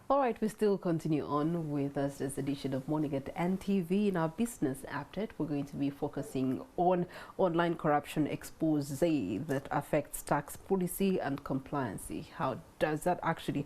All right, we still continue on with Thursday's edition of Morning at NTV. In our business update, we're going to be focusing on online corruption expose that affects tax policy and compliance. How does that actually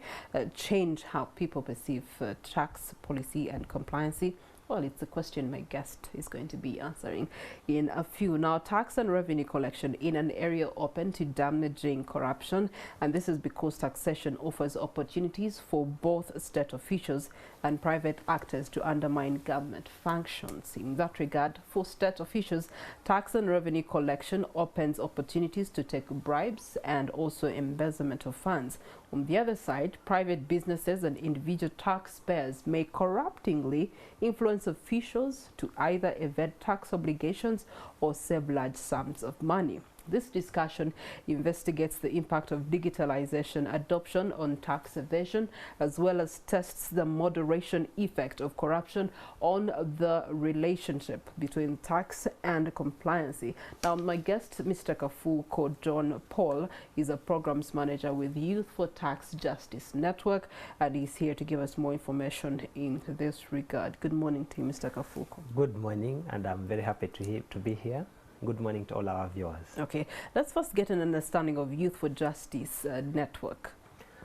change how people perceive tax policy and compliance? Well, it's a question my guest is going to be answering in a few. Now, tax and revenue collection in an area open to damaging corruption, and this is because taxation offers opportunities for both state officials and private actors to undermine government functions. In that regard, for state officials, tax and revenue collection opens opportunities to take bribes and also embezzlement of funds. On the other side, private businesses and individual taxpayers may corruptingly influence officials to either evade tax obligations or save large sums of money. This discussion investigates the impact of digitalization adoption on tax evasion, as well as tests the moderation effect of corruption on the relationship between tax and compliance. Now, my guest, Mr. Kafuko John Paul, is a programs manager with Youth for Tax Justice Network, and he's here to give us more information in this regard. Good morning to you, Mr. Kafuko. Good morning, and I'm very happy to be here. Good morning to all our viewers. Okay, let's first get an understanding of Youth for Justice Network,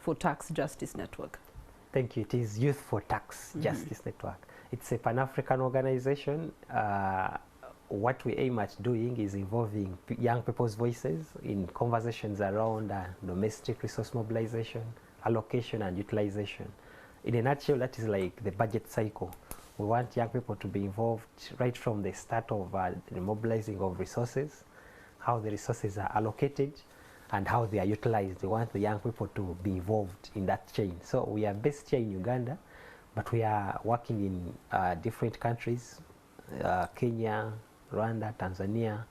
for Tax Justice Network. Thank you. It is Youth for Tax Justice Network. It's a Pan-African organization. What we aim at doing is involving young people's voices in conversations around domestic resource mobilization, allocation, and utilization. In a nutshell, that is like the budget cycle. We want young people to be involved right from the start of the mobilizing of resources, how the resources are allocated, and how they are utilized. We want the young people to be involved in that chain. So we are based here in Uganda, but we are working in different countries, Kenya, Rwanda, Tanzania,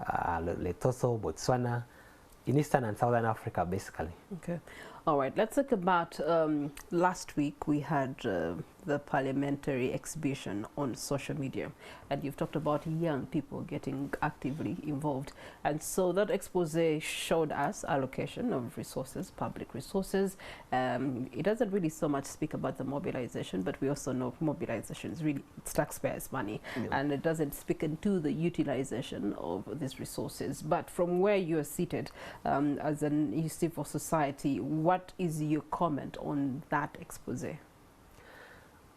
Lesotho, Botswana, in Eastern and Southern Africa, basically. Okay. All right, let's talk about last week we had the parliamentary exhibition on social media, and you've talked about young people getting actively involved, and so that expose showed us allocation of resources, public resources. It doesn't really so much speak about the mobilization, but we also know mobilization is really, it's taxpayers' money, and it doesn't speak into the utilization of these resources. But from where you're seated as an initiative for society, what is your comment on that expose?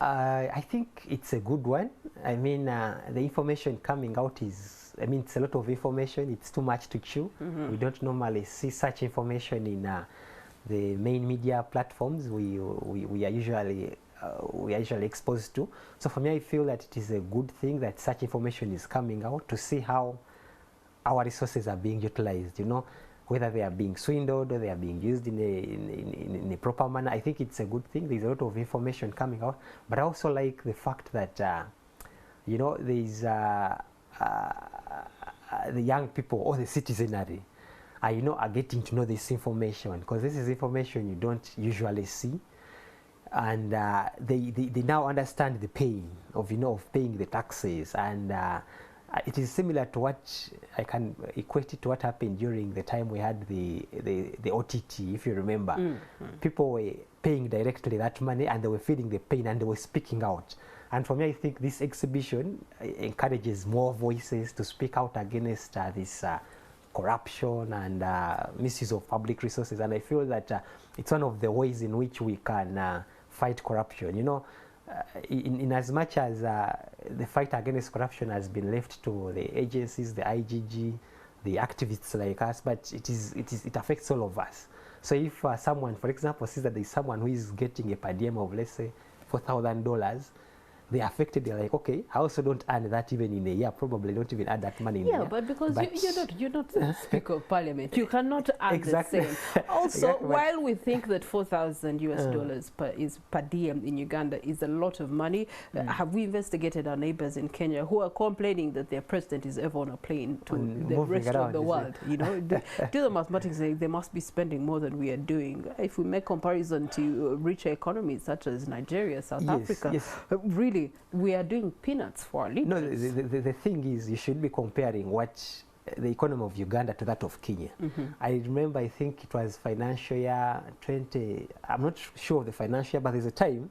I think it's a good one. I mean, the information coming out is, I mean, it's a lot of information. It's too much to chew. We don't normally see such information in the main media platforms we are usually exposed to. So for me, I feel that it is a good thing that such information is coming out to see how our resources are being utilized, you know, whether they are being swindled or they are being used in a proper manner. I think it's a good thing. There's a lot of information coming out, but I also like the fact that you know, there's the young people or the citizenry you know, are getting to know this information, because this is information you don't usually see, and they now understand the pain of, you know, of paying the taxes. And it is similar to what I can equate it to what happened during the time we had the OTT, if you remember. People were paying directly that money, and they were feeling the pain, and they were speaking out. And for me, I think this exhibition encourages more voices to speak out against this corruption and misuse of public resources. And I feel that it's one of the ways in which we can fight corruption. You know, in as much as the fight against corruption has been left to the agencies, the IGG, the activists like us, but it affects all of us. So if someone, for example, sees that there is someone who is getting a per diem of, let's say, $4,000, they're affected. They're like, okay, I also don't earn that even in a year. Probably don't even earn that money in a year. Yeah, but because you're not Speaker of Parliament, you cannot earn the same. Also, while we think that $4,000 is per diem in Uganda is a lot of money, have we investigated our neighbors in Kenya who are complaining that their president is ever on a plane to the rest of the world? You know, do the mathematics, they must be spending more than we are doing. If we make comparison to richer economies such as Nigeria, South Africa, really, we are doing peanuts for our leaders. No, the thing is, you should be comparing what the economy of Uganda to that of Kenya. I remember, I think it was financial year 20, I'm not sure of the financial year, but there's a time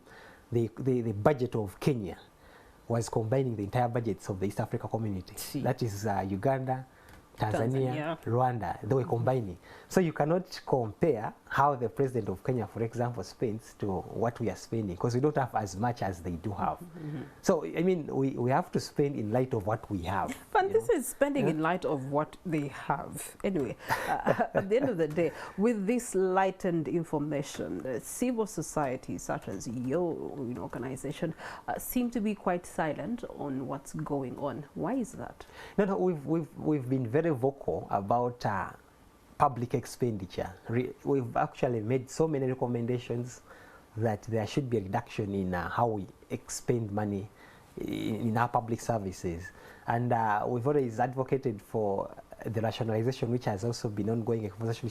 the budget of Kenya was combining the entire budgets of the East Africa community. That is Uganda, Tanzania, Rwanda, they were combining. So you cannot compare how the president of Kenya, for example, spends to what we are spending, because we don't have as much as they do have. So, I mean, we have to spend in light of what we have. But this is spending in light of what they have. Anyway, at the end of the day, with this lightened information, civil society, such as your organization, seem to be quite silent on what's going on. Why is that? No, we've been very vocal about public expenditure. We've actually made so many recommendations that there should be a reduction in how we expend money in our public services. And we've always advocated for the rationalization, which has also been ongoing, a conversation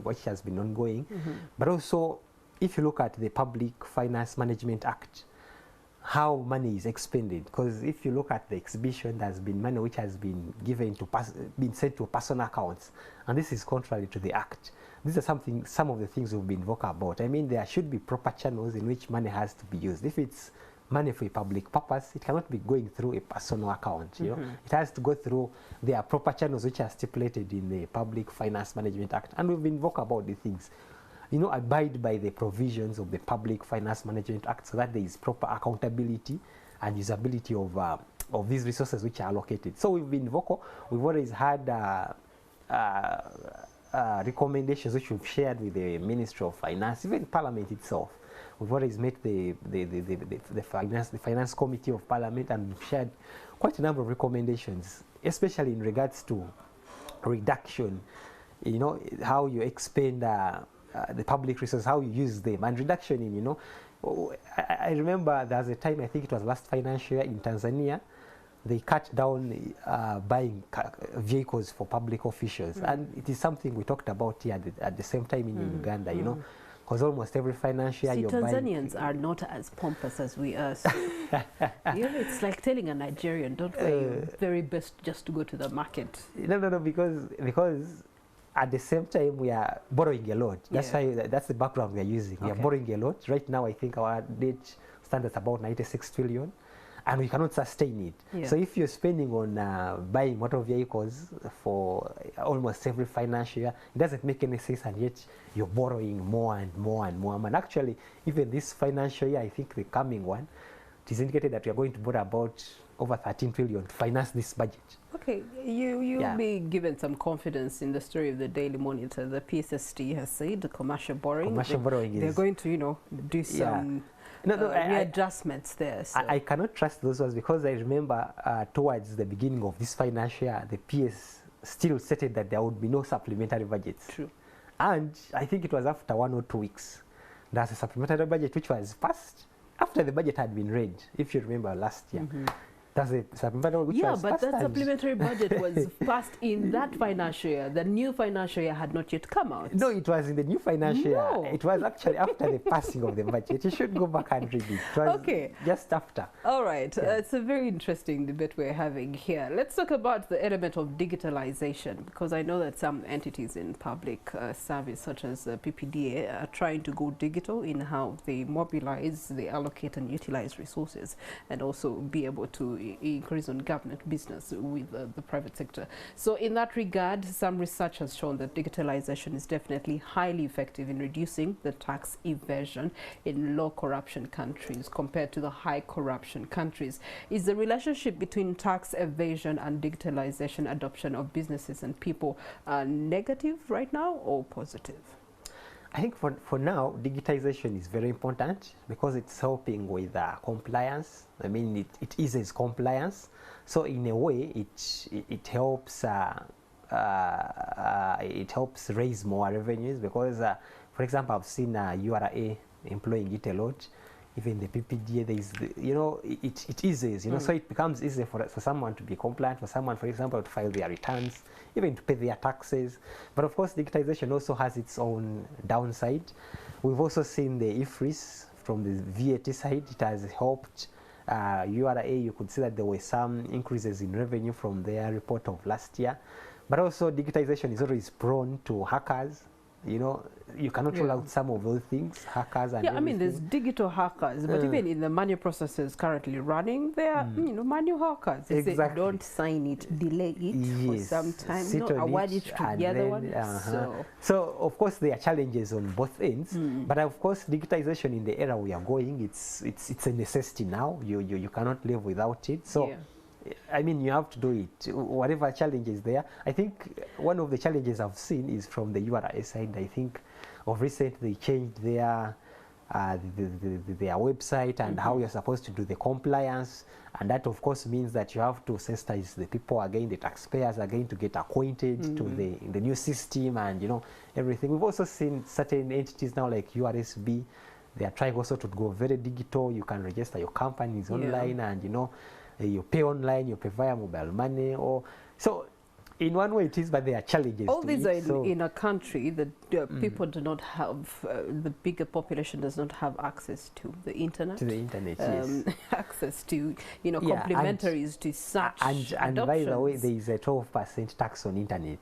which has been ongoing. But also, if you look at the Public Finance Management Act, how money is expended, because if you look at the exhibition, there's been money which has been given to been sent to personal accounts, and this is contrary to the act. These are some of the things we've been vocal about. I mean, there should be proper channels in which money has to be used. If it's money for a public purpose, it cannot be going through a personal account. You know, it has to go through their proper channels which are stipulated in the Public Finance Management Act, and we've been vocal about the things. You know, abide by the provisions of the Public Finance Management Act so that there is proper accountability and usability of these resources which are allocated. So we've been vocal. We've always had recommendations which we've shared with the Ministry of Finance, even Parliament itself. We've always met the Finance Committee of Parliament, and we've shared quite a number of recommendations, especially in regards to reduction, you know, how you expend the public resources, how you use them, and reduction in, you know, I remember there was a time, I think it was last financial year in Tanzania, they cut down buying vehicles for public officials, and it is something we talked about here at the same time in Uganda, you know, because almost every financial year you're Tanzanians are not as pompous as we are. So you know, it's like telling a Nigerian, don't wear your very best just to go to the market. No, because at the same time, we are borrowing a lot. That's why that's the background we are using. We are borrowing a lot. Right now, I think our debt stands at about 96 trillion, and we cannot sustain it. So if you're spending on buying motor vehicles for almost every financial year, it doesn't make any sense, and yet you're borrowing more and more and more. And actually, even this financial year, I think the coming one, it is indicated that we are going to borrow about over 13 trillion to finance this budget. Okay, you'll be given some confidence in the story of the Daily Monitor. The PSST has said the commercial borrowing. They're going to, you know, do some readjustments there. So. I cannot trust those ones, because I remember towards the beginning of this financial year, the PS still stated that there would be no supplementary budgets. True. And I think it was after 1 or 2 weeks, there's a supplementary budget which was passed after the budget had been read, if you remember last year. That's a supplementary which was but that supplementary budget was passed in that financial year. The new financial year had not yet come out. No, it was in the new financial year. It was actually after the passing of the budget. You should go back and read it. It was just after. All right. It's a very interesting debate we're having here. Let's talk about the element of digitalization, because I know that some entities in public service, such as PPDA, are trying to go digital in how they mobilize, they allocate and utilize resources, and also be able to increase on government business with the private sector. So in that regard, some research has shown that digitalization is definitely highly effective in reducing the tax evasion in low corruption countries compared to the high corruption countries. Is the relationship between tax evasion and digitalization adoption of businesses and people negative right now or positive? I think for now, digitization is very important because it's helping with compliance. I mean, it eases compliance. So in a way, it helps raise more revenues because, for example, I've seen URA employing it a lot. Even the PPDA, there is, you know, it eases, you know, so it becomes easier for someone to be compliant, for someone, for example, to file their returns, even to pay their taxes. But of course, digitization also has its own downside. We've also seen the IFRIS from the VAT side. It has helped URA. You could see that there were some increases in revenue from their report of last year. But also digitization is always prone to hackers. You know, you cannot rule out some of those things, hackers and I mean, everything. there's digital hackers, but even in the manual processes currently running, there are, manual hackers. They say, don't sign it, delay it for some time, award it to the other one. So, of course, there are challenges on both ends, but of course, digitization in the era we are going, it's a necessity now. You cannot live without it. So. I mean, you have to do it, whatever challenge is there. I think one of the challenges I've seen is from the URA side. I think of recent they changed their website and how you're supposed to do the compliance, and that of course means that you have to sensitize the people again, the taxpayers again, to get acquainted to the new system and everything. We've also seen certain entities now like URSB, they are trying also to go very digital. You can register your companies online and you pay online, you pay via mobile money, or so. In one way it is, but there are challenges. All these are in a country that people do not have, the bigger population does not have access to the internet. Yes. Access to, complementaries to such and by the way, there is a 12% tax on internet.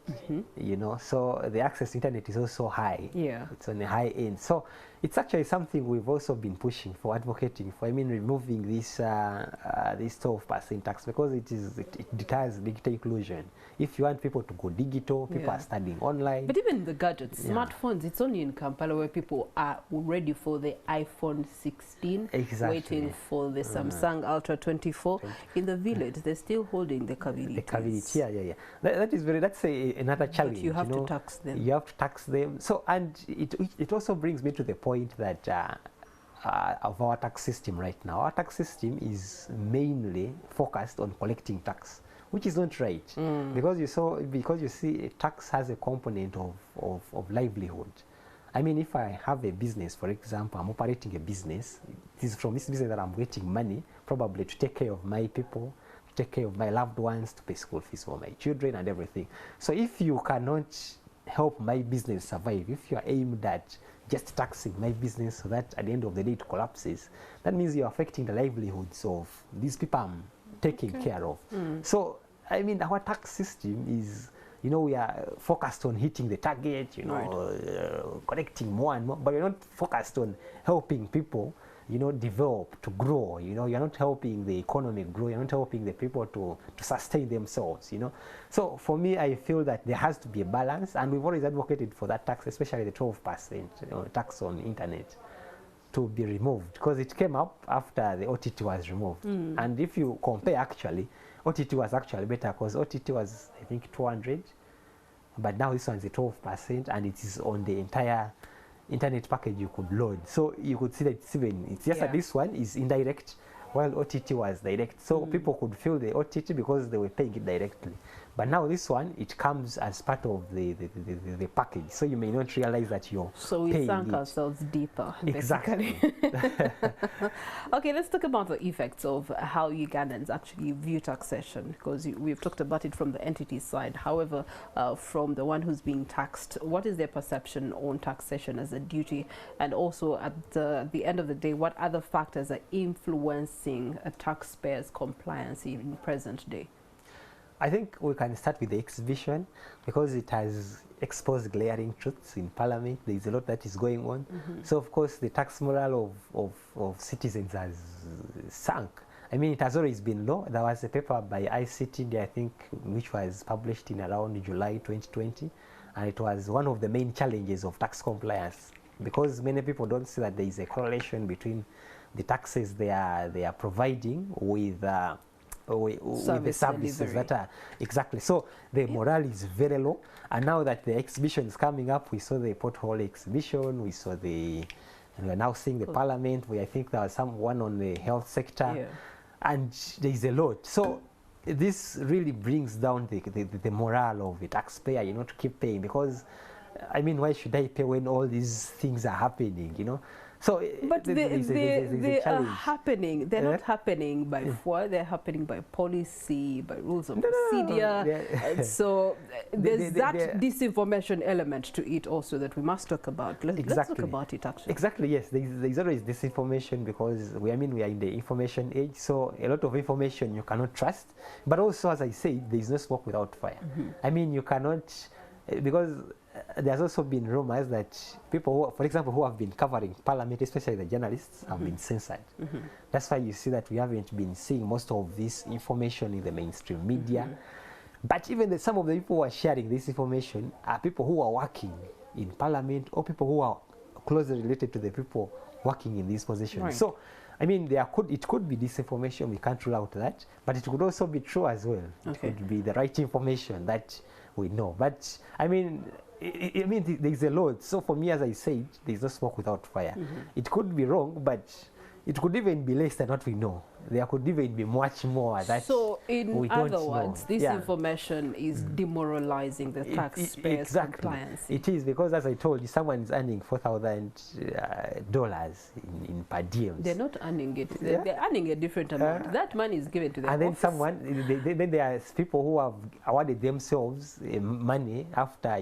So the access to internet is also high. It's on the high end. So it's actually something we've also been pushing for, advocating for. I mean, removing this 12% tax, because it deters digital inclusion. If you want people to go digital, people are studying online. But even the gadgets, smartphones, it's only in Kampala where people are ready for the iPhone 16, waiting for the Samsung Ultra 24. In the village, they're still holding the Kaviritis. The Kaviritis, that's another challenge. But you have to tax them. You have to tax them. So, and it also brings me to the point that of our tax system right now. Our tax system is mainly focused on collecting tax, which is not right, because you see tax has a component of livelihood. I mean, if I have a business, for example, I'm operating a business, it is from this business that I'm getting money, probably to take care of my people, to take care of my loved ones, to pay school fees for my children and everything. So if you cannot help my business survive, if you are aimed at just taxing my business so that at the end of the day it collapses, that means you're affecting the livelihoods of these people I'm taking care of. So, I mean, our tax system is, we are focused on hitting the target, collecting more and more, but we're not focused on helping people, develop, to grow. You're not helping the economy grow, you're not helping the people to sustain themselves, So for me, I feel that there has to be a balance, and we've always advocated for that tax, especially the 12% tax on internet, to be removed, because it came up after the OTT was removed. And if you compare, actually, OTT was actually better, because OTT was, I think, 200, but now this one's a 12%, and it is on the entire internet package you could load. So you could see that it's just that this one is indirect, while OTT was direct. So people could feel the OTT because they were paying it directly. But now this one, it comes as part of the package. So you may not realize that you're So we sunk ourselves deeper, basically. Exactly. Okay, let's talk about the effects of how Ugandans actually view taxation, because we've talked about it from the entity side. However, from the one who's being taxed, what is their perception on taxation as a duty? And also, at the end of the day, what other factors are influencing a taxpayer's compliance in present day? I think we can start with the exhibition, because it has exposed glaring truths in Parliament. There is a lot that is going on. So, of course, the tax morale of citizens has sunk. I mean, it has always been low. There was a paper by ICT, I think, which was published in around July 2020, and it was one of the main challenges of tax compliance, because many people don't see that there is a correlation between the taxes they are providing with the services that are exactly. So the morale is very low, and now that the exhibition is coming up, we saw the pothole exhibition, we saw and we're now seeing the Parliament, where I think there was one on the health sector, and there is a lot. So this really brings down the morale of the taxpayer, to keep paying, because I mean, why should I pay when all these things are happening, So but they are happening. They're not Yeah. happening by FOA. They're happening by policy, by rules of No, no, no, procedure. yeah. And so there's that they're- disinformation element to it also that we must talk about. Let's talk about it actually. Exactly, yes. There's always disinformation because we are in the information age, so a lot of information you cannot trust. But also, as I said, there is no smoke without fire. I mean, you cannot, because there's also been rumors that people, for example, who have been covering parliament, especially the journalists, have been censored. That's why you see that we haven't been seeing most of this information in the mainstream media. But even some of the people who are sharing this information are people who are working in parliament or people who are closely related to the people working in these positions. Right. So, I mean, it could be disinformation, we can't rule out that, but it could also be true as well. Okay. It could be the right information that we know. But, I mean, there's a lot. So for me, as I said, there's no smoke without fire. It could be wrong, but it could even be less than what we know. There could even be much more that so in we don't other words, know. this Yeah. information is demoralizing the taxpayers' Exactly. compliance. It is, because as I told you, someone is earning $4,000 in per diem. They're not earning it. Yeah. They're earning a different amount. That money is given to them. And then then there are people who have awarded themselves money after,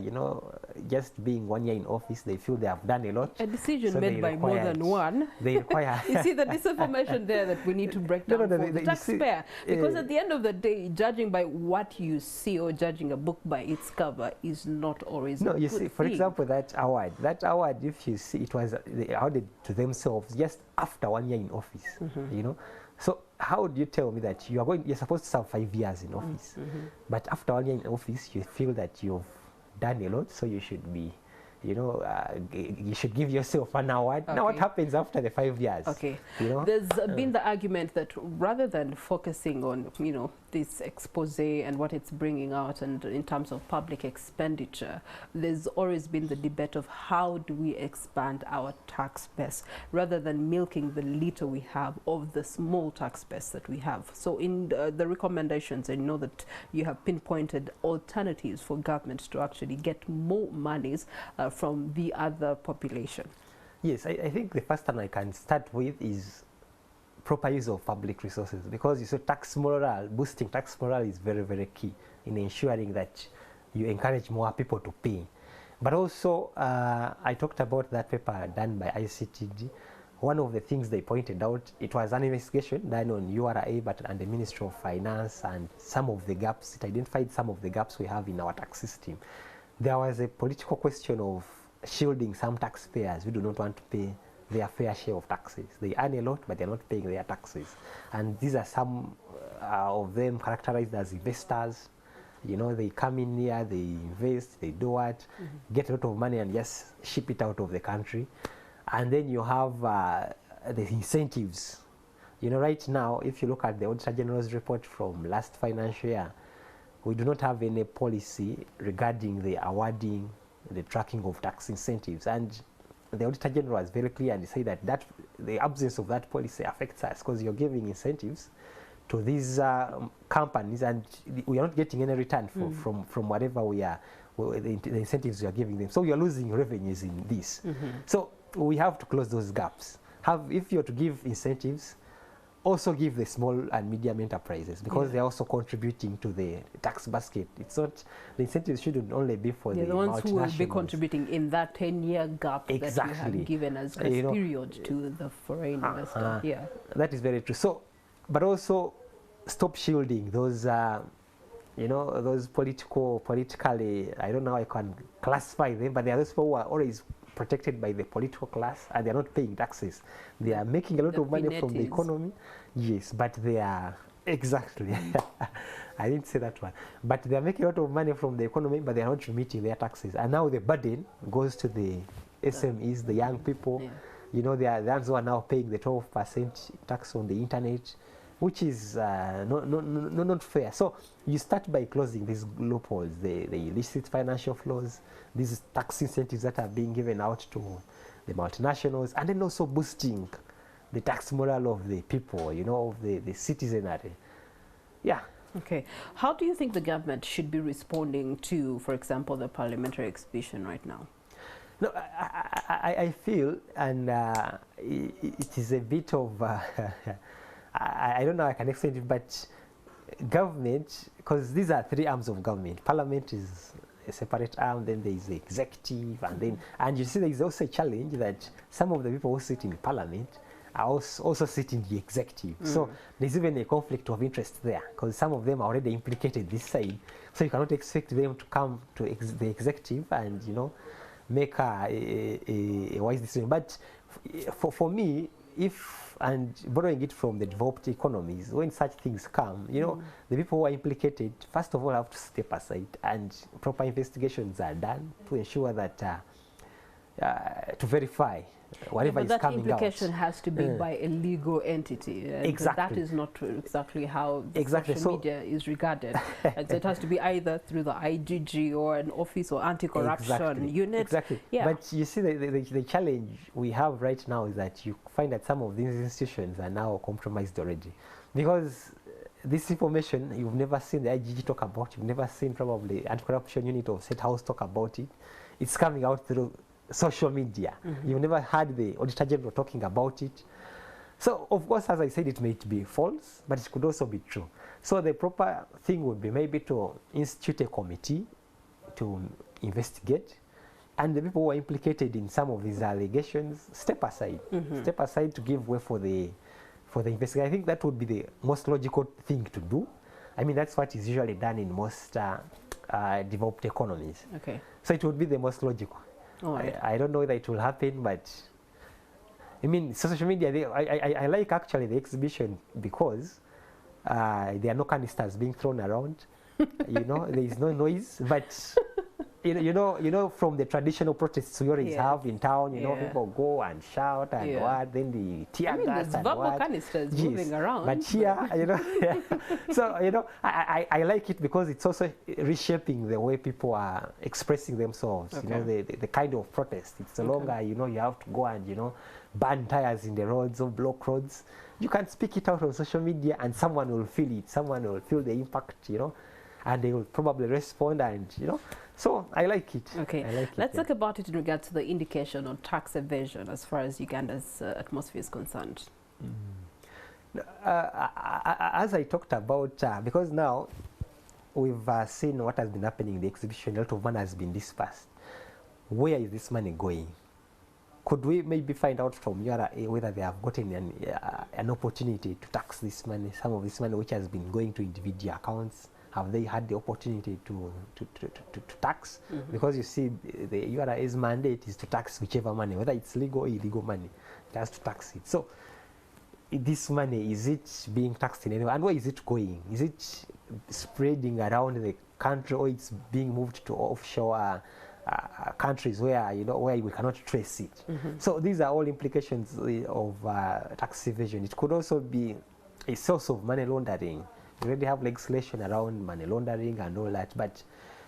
just being 1 year in office. They feel they have done a lot. A decision so made by more than one. They require. You see the disinformation there that we need to break down for the taxpayer. Because at the end of the day, judging by what you see or judging a book by its cover is not always a No, you good see, for thing. example, that award, if you see, it was awarded to themselves just after 1 year in office, So how do you tell me that you're supposed to serve 5 years in office, but after 1 year in office, you feel that you've done a lot, so you should be, you should give yourself an award. Okay. Now, what happens after the 5 years? Okay. There's been the argument that rather than focusing on, this expose and what it's bringing out and in terms of public expenditure, there's always been the debate of how do we expand our tax base rather than milking the little we have of the small tax base that we have. So in the recommendations, I know that you have pinpointed alternatives for government to actually get more monies from the other population. Yes, I think the first one I can start with is proper use of public resources, because you see boosting tax morale is very, very key in ensuring that you encourage more people to pay. But also, I talked about that paper done by ICTD. One of the things they pointed out, it was an investigation done on URA, and the Ministry of Finance, and some of the gaps, it identified some of the gaps we have in our tax system. There was a political question of shielding some taxpayers who do not want to pay their fair share of taxes. They earn a lot, but they're not paying their taxes. And these are some of them characterized as investors. They come in here, they invest, they do what, get a lot of money and just ship it out of the country. And then you have the incentives. Right now, if you look at the Auditor General's report from last financial year, we do not have any policy regarding the awarding, the tracking of tax incentives. And the Auditor General was very clear and said that the absence of that policy affects us, because you're giving incentives to these companies and we are not getting any return from whatever the incentives we are giving them. So we are losing revenues in this. So we have to close those gaps. If you're to give incentives, also give the small and medium enterprises, because they're also contributing to the tax basket. It's not, the incentives shouldn't only be for the ones who will be multinationals. contributing in that 10-year gap that you have given as grace period to the foreign investor. Yeah, that is very true. So, but also stop shielding those, those politically, I don't know how I can classify them, but there are those people who are always protected by the political class and they're not paying taxes. They are making a lot of money from the economy. Yes, but they are, exactly. I didn't say that one. But they are making a lot of money from the economy, but they are not remitting their taxes. And now the burden goes to the SMEs, the young people. They are the ones who are now paying the 12% tax on the internet, which is not fair. So you start by closing these loopholes, the illicit financial flows, these tax incentives that are being given out to the multinationals, and then also boosting the tax morale of the people, of the citizenry. Yeah. Okay. How do you think the government should be responding to, for example, the parliamentary exhibition right now? No, I feel, and it is a bit of, I don't know how I can explain it, but government, because these are three arms of government. Parliament is a separate arm, then there is the executive, and then, and you see there is also a challenge that some of the people who sit in Parliament are also sit in the executive. So there's even a conflict of interest there, because some of them are already implicated this side. So you cannot expect them to come to the executive and, you know, make a wise decision. But for me, if, and borrowing it from the developed economies, when such things come, you know, the people who are implicated, first of all, have to step aside, and proper investigations are done to ensure that, to verify whatever is coming out. That implication has to be by a legal entity. Exactly. That is not exactly how the Exactly. social media is regarded. And so it has to be either through the IGG or an office or anti-corruption unit. Exactly. Yeah. But you see, the challenge we have right now is that you find that some of these institutions are now compromised already. Because this information, you've never seen the IGG talk about, you've never seen probably anti-corruption unit or State House talk about it. It's coming out through social media. You've never heard the Auditor General talking about it. So, of course, as I said, it may be false, but it could also be true. So the proper thing would be maybe to institute a committee to investigate, and the people who are implicated in some of these allegations step aside. Step aside to give way for the investigation. I think that would be the most logical thing to do. I mean, that's what is usually done in most developed economies. Okay. So it would be the most logical. Right. I don't know whether it will happen, but I mean, social media, I like actually the exhibition because there are no canisters being thrown around. You know, there is no noise, but you know, from the traditional protests we always have in town, you know, people go and shout and what, then the tear gas and verbal what. canisters moving around. But here, you know, so, you know, I like it because it's also reshaping the way people are expressing themselves, you know, the kind of protest. It's no longer, you know, you have to go and, you know, burn tires in the roads or block roads. You can speak it out on social media and someone will feel it, someone will feel the impact, you know, and they will probably respond, and, you know, so I like it. Okay, like let's talk about it in regards to the indication on tax evasion as far as Uganda's atmosphere is concerned. As I talked about, because now we've seen what has been happening in the exhibition, a lot of money has been dispersed. Where is this money going? Could we maybe find out from URA whether they have gotten an opportunity to tax this money, some of this money which has been going to individual accounts? Have they had the opportunity to tax? Because you see, the URA's mandate is to tax whichever money, whether it's legal or illegal money, it has to tax it. So this money, is it being taxed in any way? And where is it going? Is it spreading around the country, or it's being moved to offshore countries where, you know, where we cannot trace it? So these are all implications of tax evasion. It could also be a source of money laundering. We already have legislation around money laundering and all that, but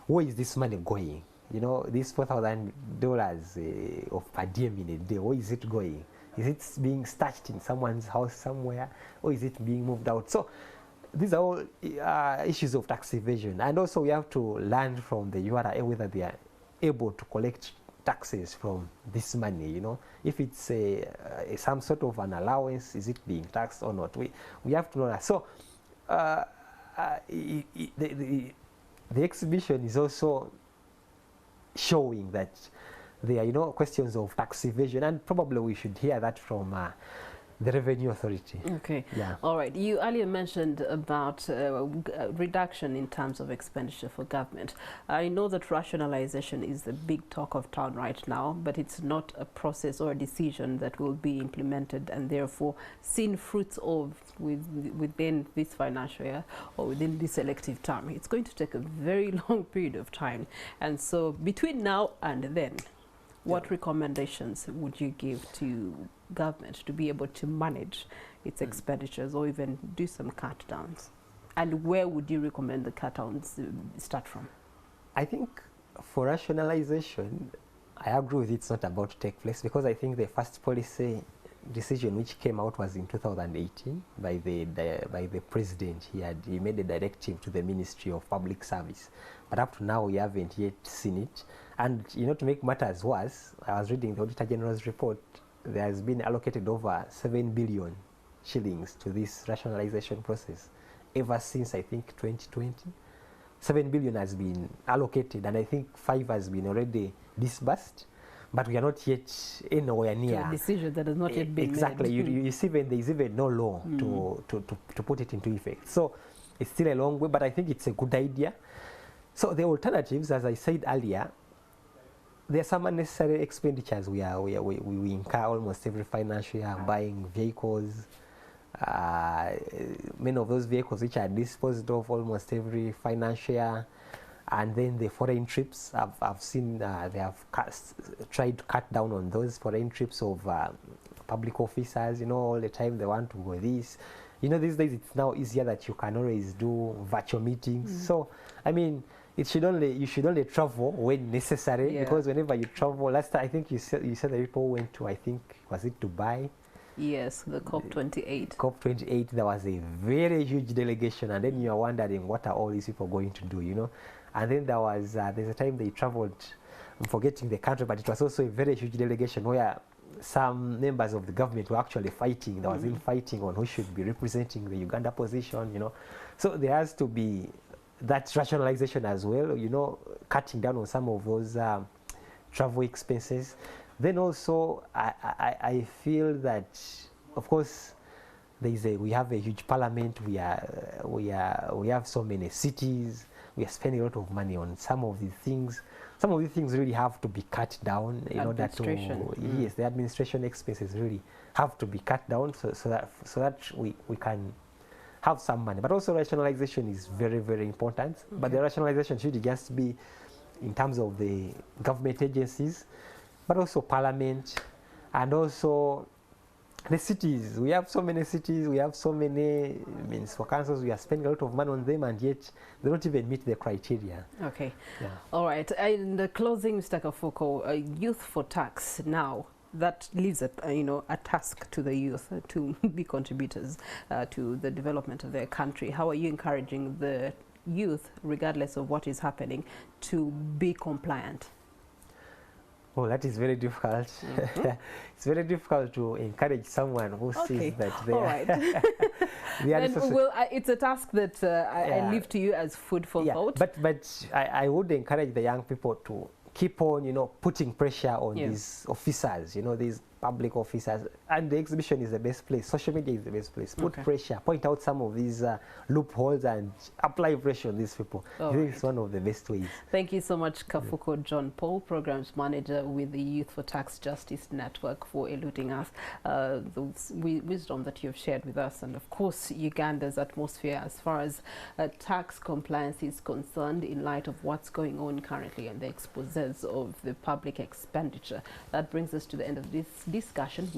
where is this money going? You know, this $4,000 of per diem in a day, where is it going? Is it being stashed in someone's house somewhere, or is it being moved out? So these are all issues of tax evasion. And also we have to learn from the URA whether they are able to collect taxes from this money, you know. If it's some sort of an allowance, is it being taxed or not? We have to know that. So the exhibition is also showing that there are, you know, questions of tax evasion, and probably we should hear that from the Revenue Authority. Okay. Yeah. All right. You earlier mentioned about reduction in terms of expenditure for government. I know that rationalization is the big talk of town right now, but it's not a process or a decision that will be implemented and therefore seen fruits of within this financial year or within this elective term. It's going to take a very long period of time. And so between now and then, what recommendations would you give to government to be able to manage its expenditures or even do some cut downs? And where would you recommend the cut downs start from? I think for rationalization, I agree with it's not about to take place, because I think the first policy decision which came out was in 2018 by the president. He made a directive to the Ministry of Public Service, but up to now we haven't yet seen it. And to make matters worse, I was reading the Auditor General's report. There has been allocated over 7 billion shillings to this rationalization process ever since, I think, 2020. 7 billion has been allocated, and I think 5 has been already disbursed, but we are not yet anywhere near a decision that has not yet been exactly made. you see, when there is even no law to put it into effect. So it's still a long way, but I think it's a good idea. So the alternatives, as I said earlier, there are some unnecessary expenditures we incur almost every financial year, buying vehicles, many of those vehicles which are disposed of almost every financial year. And then the foreign trips, I've seen they have tried to cut down on those foreign trips of public officers. All the time they want to go this. These days it's now easier that you can always do virtual meetings. So, I mean, you should only travel when necessary, because whenever you travel, last time I think you said the people went to, I think, was it Dubai? Yes, the COP28. COP28, there was a very huge delegation, and then you are wondering, what are all these people going to do, And then there's a time they traveled, I'm forgetting the country, but it was also a very huge delegation where some members of the government were actually fighting. There was fighting on who should be representing the Uganda position, So there has to be that rationalization as well, cutting down on some of those travel expenses. Then also, I feel that, of course, we have a huge parliament. We have so many cities. We are spending a lot of money on some of these things. Some of these things really have to be cut down in order to yes, the administration expenses really have to be cut down so that we can have some money. But also rationalization is very, very important. Okay. But the rationalization should just be in terms of the government agencies, but also parliament, and also the cities. We have so many cities, we have so many for councils, we are spending a lot of money on them, and yet they don't even meet the criteria. Okay. Yeah. All right. In the closing, Mr. Kafuko, Youth for Tax now, that leaves a task to the youth to be contributors to the development of their country. How are you encouraging the youth, regardless of what is happening, to be compliant? Oh, that is very difficult. It's very difficult to encourage someone who sees that they are. All right. It's a task that I leave to you as food for thought. But I would encourage the young people to keep on, putting pressure on these officers, these public officers. And the exhibition is the best place. Social media is the best place. Put pressure, point out some of these loopholes, and apply pressure on these people. I think it's one of the best ways. Thank you so much, Kafuko John Paul, Programs Manager with the Youth for Tax Justice Network, for eluding us the wisdom that you've shared with us. And of course, Uganda's atmosphere as far as tax compliance is concerned, in light of what's going on currently and the exposés of the public expenditure. That brings us to the end of this discussion with